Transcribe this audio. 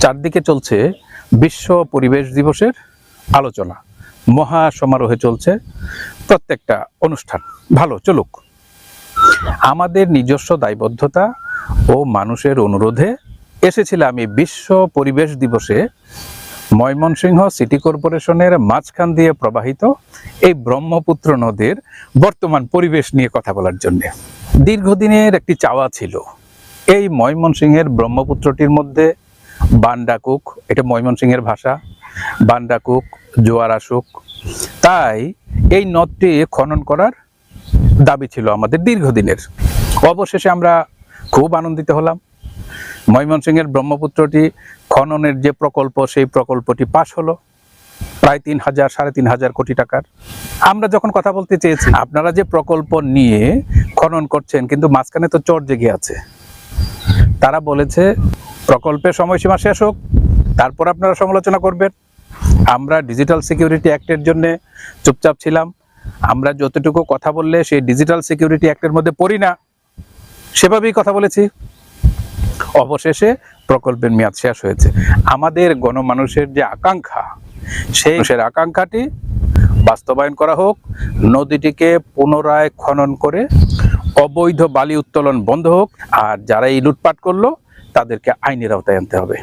চারদিকে চলছে বিশ্ব পরিবেশ দিবসের আলোচনা, মহা সমারোহে চলছে প্রত্যেকটা অনুষ্ঠান। ভালো চলুক। আমাদের নিজস্ব দায়বদ্ধতা ও মানুষের অনুরোধে এসেছিলাম এই বিশ্ব পরিবেশ দিবসে ময়মনসিংহ সিটি কর্পোরেশনের মাঝখান দিয়ে প্রবাহিত এই ব্রহ্মপুত্র নদের বর্তমান পরিবেশ নিয়ে কথা বলার জন্য। দীর্ঘদিনের একটি চাওয়া ছিল এই ময়মনসিংহের ব্রহ্মপুত্রটির মধ্যে বান্ডাকুক, এটা ময়মনসিংহের ভাষা, বান্ডাকুক জোয়ার আসুক, তাই এই নদটি খনন করার দাবি ছিল আমাদের দীর্ঘদিনের। অবশেষে আমরা খুব আনন্দিত হলাম। ময়মনসিংহের ব্রহ্মপুত্রটি খননের যে প্রকল্প, সেই প্রকল্পটি পাশ হলো প্রায় 3,000-3,500 কোটি টাকার। আমরা যখন কথা বলতে চেয়েছি আপনারা যে প্রকল্প নিয়ে খনন করছেন, কিন্তু মাঝখানে তো চর জেগে আছে, তারা বলেছে প্রকল্পের সময়সীমা শেষ হোক, তারপর আপনারা সমালোচনা করবেন। আমরা ডিজিটাল সিকিউরিটি অ্যাক্টের জন্য চুপচাপ ছিলাম। আমরা যতটুকু কথা বললে সেই ডিজিটাল সিকিউরিটি অ্যাক্টের মধ্যে পড়ি না, সেভাবেই কথা বলেছি। অবশেষে প্রকল্পের মেয়াদ শেষ হয়েছে। আমাদের গণমানুষের যে আকাঙ্ক্ষা, সেই আকাঙ্ক্ষাটি বাস্তবায়ন করা হোক। নদীটিকে পুনরায় খনন করে অবৈধ বালি উত্তোলন বন্ধ হোক, আর যারা এই লুটপাট করলো তাদেরকে আইনের আওতায় আনতে হবে।